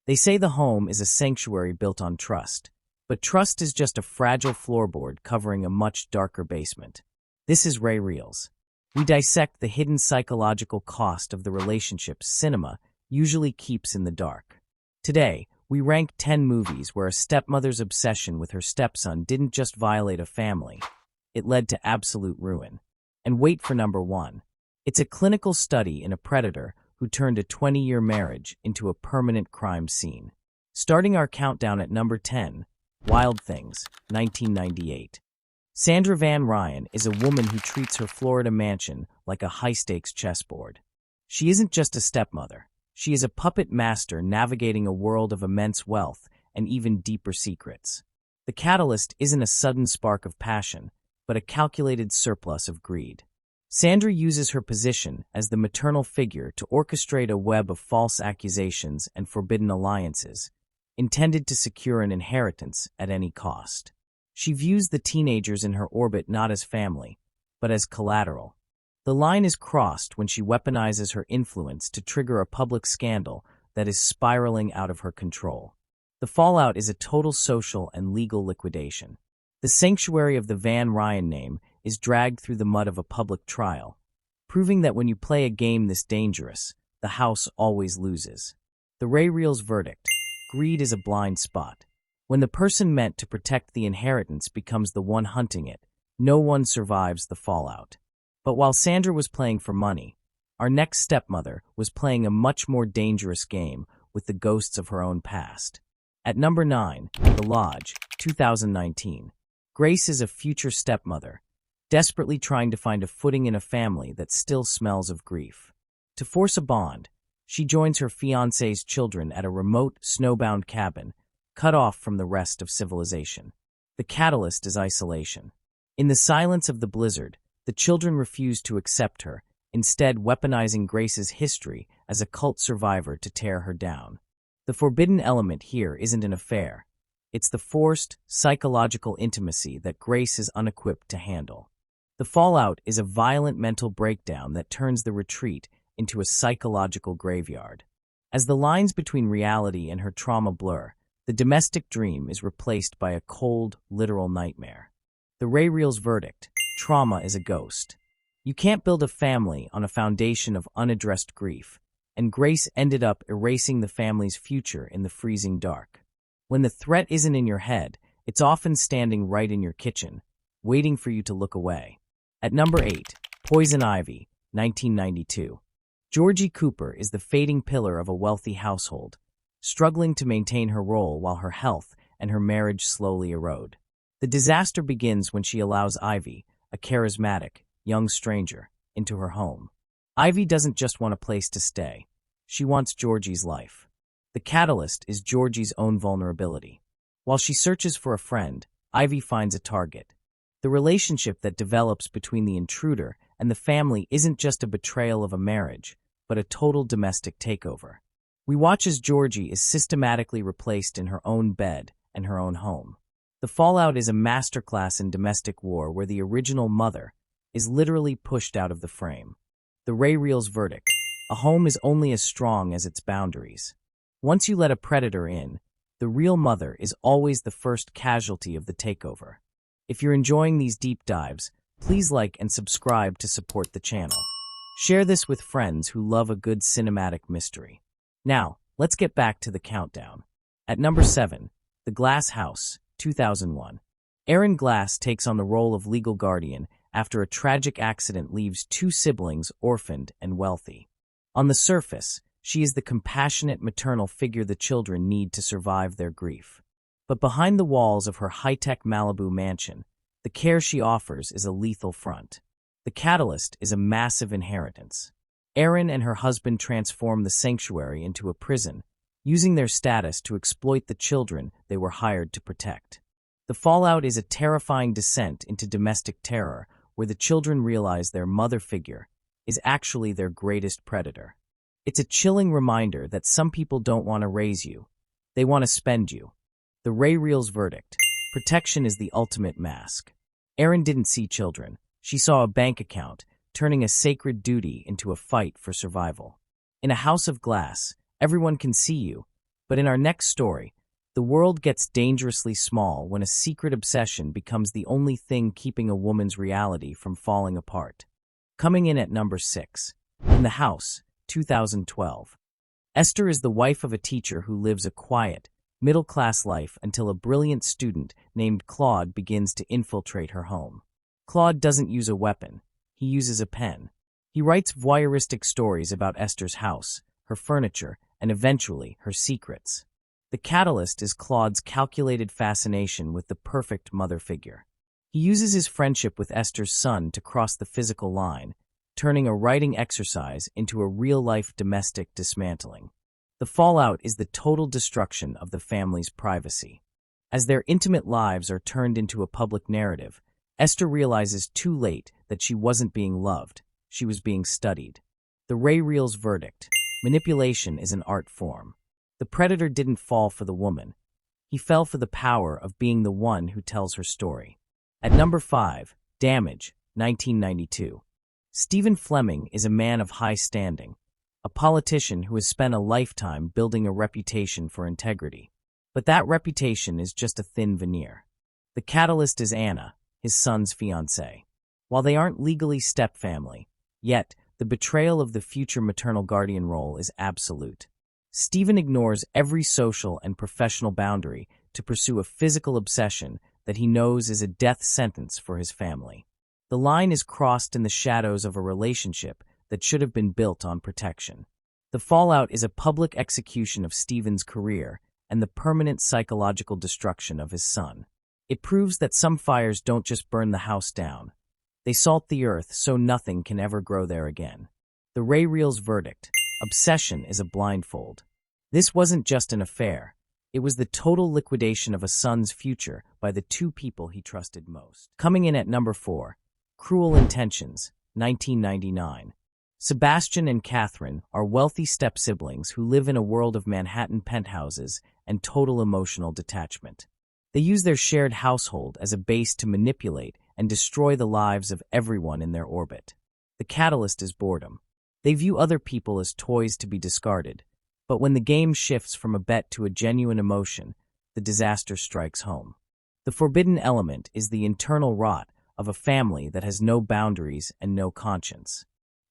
They say the home is a sanctuary built on trust, but trust is just a fragile floorboard covering a much darker basement. This is RayReels. We dissect the hidden psychological cost of the relationships cinema usually keeps in the dark. Today, we rank 10 movies where a stepmother's obsession with her stepson didn't just violate a family, it led to absolute ruin. And wait for number 1. It's a clinical study in a predator who turned a 20-year marriage into a permanent crime scene. Starting our countdown at number 10, Wild Things, 1998. Sandra Van Ryan is a woman who treats her Florida mansion like a high-stakes chessboard. She isn't just a stepmother. She is a puppet master navigating a world of immense wealth and even deeper secrets. The catalyst isn't a sudden spark of passion, but a calculated surplus of greed. Sandra uses her position as the maternal figure to orchestrate a web of false accusations and forbidden alliances, intended to secure an inheritance at any cost. She views the teenagers in her orbit not as family, but as collateral. The line is crossed when she weaponizes her influence to trigger a public scandal that is spiraling out of her control. The fallout is a total social and legal liquidation. The sanctuary of the Van Ryan name is dragged through the mud of a public trial, proving that when you play a game this dangerous, the house always loses. The RayReels verdict: greed is a blind spot. When the person meant to protect the inheritance becomes the one hunting it, no one survives the fallout. But while Sandra was playing for money, our next stepmother was playing a much more dangerous game with the ghosts of her own past. At number 9, The Lodge, 2019. Grace is a future stepmother, desperately trying to find a footing in a family that still smells of grief. To force a bond, she joins her fiancé's children at a remote, snowbound cabin, cut off from the rest of civilization. The catalyst is isolation. In the silence of the blizzard, the children refuse to accept her, instead weaponizing Grace's history as a cult survivor to tear her down. The forbidden element here isn't an affair. It's the forced, psychological intimacy that Grace is unequipped to handle. The fallout is a violent mental breakdown that turns the retreat into a psychological graveyard. As the lines between reality and her trauma blur, the domestic dream is replaced by a cold, literal nightmare. The RayReels verdict: trauma is a ghost. You can't build a family on a foundation of unaddressed grief, and Grace ended up erasing the family's future in the freezing dark. When the threat isn't in your head, it's often standing right in your kitchen, waiting for you to look away. At number 8, Poison Ivy, 1992. Georgie Cooper is the fading pillar of a wealthy household, struggling to maintain her role while her health and her marriage slowly erode. The disaster begins when she allows Ivy, a charismatic, young stranger, into her home. Ivy doesn't just want a place to stay. She wants Georgie's life. The catalyst is Georgie's own vulnerability. While she searches for a friend, Ivy finds a target. The relationship that develops between the intruder and the family isn't just a betrayal of a marriage, but a total domestic takeover. We watch as Georgie is systematically replaced in her own bed and her own home. The fallout is a masterclass in domestic war where the original mother is literally pushed out of the frame. The RayReels verdict: a home is only as strong as its boundaries. Once you let a predator in, the real mother is always the first casualty of the takeover. If you're enjoying these deep dives, please like and subscribe to support the channel. Share this with friends who love a good cinematic mystery. Now, let's get back to the countdown. At number 7, The Glass House, 2001. Erin Glass takes on the role of legal guardian after a tragic accident leaves 2 siblings orphaned and wealthy. On the surface, she is the compassionate maternal figure the children need to survive their grief. But behind the walls of her high-tech Malibu mansion, the care she offers is a lethal front. The catalyst is a massive inheritance. Erin and her husband transform the sanctuary into a prison, using their status to exploit the children they were hired to protect. The fallout is a terrifying descent into domestic terror, where the children realize their mother figure is actually their greatest predator. It's a chilling reminder that some people don't want to raise you, they want to spend you. The RayReels verdict: protection is the ultimate mask. Erin didn't see children. She saw a bank account, turning a sacred duty into a fight for survival. In a house of glass, everyone can see you, But in our next story, the world gets dangerously small when a secret obsession becomes the only thing keeping a woman's reality from falling apart. Coming in at number 6. In the House, 2012. Esther is the wife of a teacher who lives a quiet, middle-class life until a brilliant student named Claude begins to infiltrate her home. Claude doesn't use a weapon. He uses a pen. He writes voyeuristic stories about Esther's house, her furniture, and eventually her secrets. The catalyst is Claude's calculated fascination with the perfect mother figure. He uses his friendship with Esther's son to cross the physical line, turning a writing exercise into a real-life domestic dismantling. The fallout is the total destruction of the family's privacy. As their intimate lives are turned into a public narrative, Esther realizes too late that she wasn't being loved, she was being studied. The RayReels verdict: manipulation is an art form. The predator didn't fall for the woman. He fell for the power of being the one who tells her story. At number 5, Damage, 1992. Stephen Fleming is a man of high standing, a politician who has spent a lifetime building a reputation for integrity. But that reputation is just a thin veneer. The catalyst is Anna, his son's fiancée. While they aren't legally stepfamily, yet the betrayal of the future maternal guardian role is absolute. Stephen ignores every social and professional boundary to pursue a physical obsession that he knows is a death sentence for his family. The line is crossed in the shadows of a relationship that should have been built on protection. The fallout is a public execution of Stephen's career and the permanent psychological destruction of his son. It proves that some fires don't just burn the house down. They salt the earth so nothing can ever grow there again. The RayReels verdict: obsession is a blindfold. This wasn't just an affair. It was the total liquidation of a son's future by the two people he trusted most. Coming in at number 4, Cruel Intentions, 1999. Sebastian and Catherine are wealthy step-siblings who live in a world of Manhattan penthouses and total emotional detachment. They use their shared household as a base to manipulate and destroy the lives of everyone in their orbit. The catalyst is boredom. They view other people as toys to be discarded, but when the game shifts from a bet to a genuine emotion, the disaster strikes home. The forbidden element is the internal rot of a family that has no boundaries and no conscience.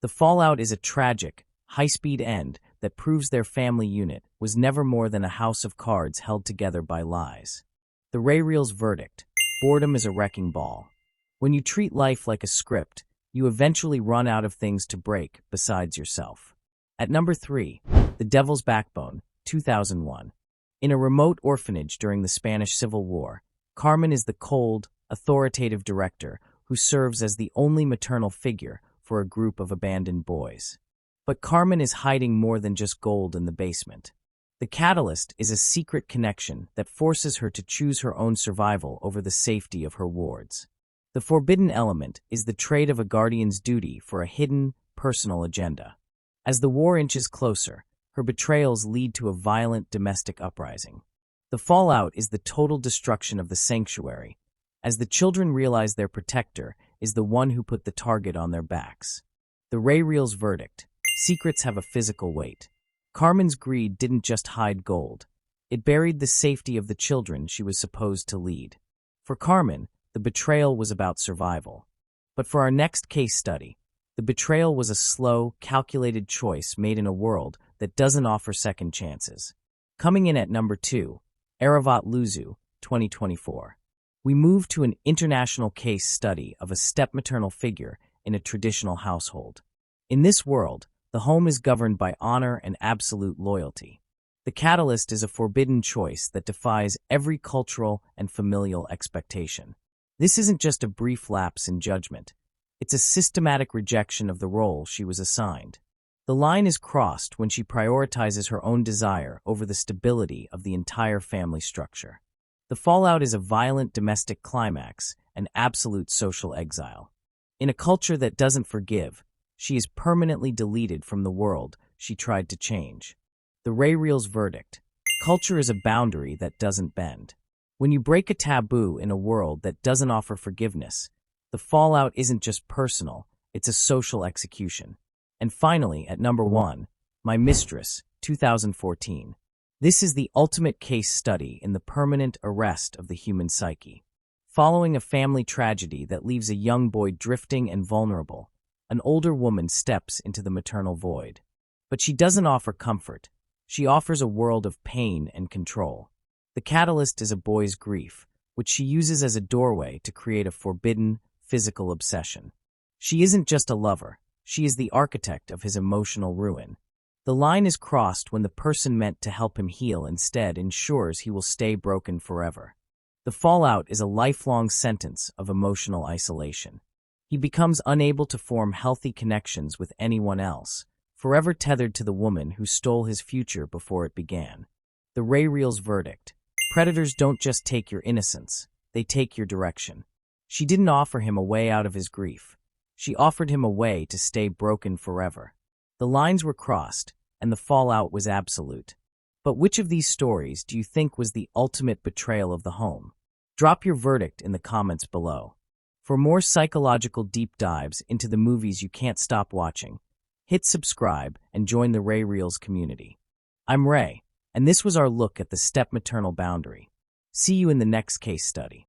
The fallout is a tragic, high-speed end that proves their family unit was never more than a house of cards held together by lies. The RayReels verdict: boredom is a wrecking ball. When you treat life like a script, you eventually run out of things to break besides yourself. At number 3, The Devil's Backbone, 2001. In a remote orphanage during the Spanish Civil War, Carmen is the cold, authoritative director who serves as the only maternal figure for a group of abandoned boys. But Carmen is hiding more than just gold in the basement. The catalyst is a secret connection that forces her to choose her own survival over the safety of her wards. The forbidden element is the trade of a guardian's duty for a hidden, personal agenda. As the war inches closer, her betrayals lead to a violent domestic uprising. The fallout is the total destruction of the sanctuary, as the children realize their protector is the one who put the target on their backs. The RayReels verdict: secrets have a physical weight. Carmen's greed didn't just hide gold. It buried the safety of the children she was supposed to lead. For Carmen, the betrayal was about survival. But for our next case study, the betrayal was a slow, calculated choice made in a world that doesn't offer second chances. Coming in at number 2, Aravat, 2024. We move to an international case study of a step-maternal figure in a traditional household. In this world, the home is governed by honor and absolute loyalty. The catalyst is a forbidden choice that defies every cultural and familial expectation. This isn't just a brief lapse in judgment. It's a systematic rejection of the role she was assigned. The line is crossed when she prioritizes her own desire over the stability of the entire family structure. The fallout is a violent domestic climax and absolute social exile. In a culture that doesn't forgive, she is permanently deleted from the world she tried to change. The RayReels verdict: culture is a boundary that doesn't bend. When you break a taboo in a world that doesn't offer forgiveness, the fallout isn't just personal, it's a social execution. And finally, at number 1, My Mistress, 2014. This is the ultimate case study in the permanent arrest of the human psyche. Following a family tragedy that leaves a young boy drifting and vulnerable, an older woman steps into the maternal void. But she doesn't offer comfort. She offers a world of pain and control. The catalyst is a boy's grief, which she uses as a doorway to create a forbidden, physical obsession. She isn't just a lover. She is the architect of his emotional ruin. The line is crossed when the person meant to help him heal instead ensures he will stay broken forever. The fallout is a lifelong sentence of emotional isolation. He becomes unable to form healthy connections with anyone else, forever tethered to the woman who stole his future before it began. The RayReels verdict. Predators don't just take your innocence, they take your direction. She didn't offer him a way out of his grief. She offered him a way to stay broken forever. The lines were crossed, and the fallout was absolute. But which of these stories do you think was the ultimate betrayal of the home? Drop your verdict in the comments below. For more psychological deep dives into the movies you can't stop watching, hit subscribe and join the RayReels community. I'm Ray, and this was our look at the step-maternal boundary. See you in the next case study.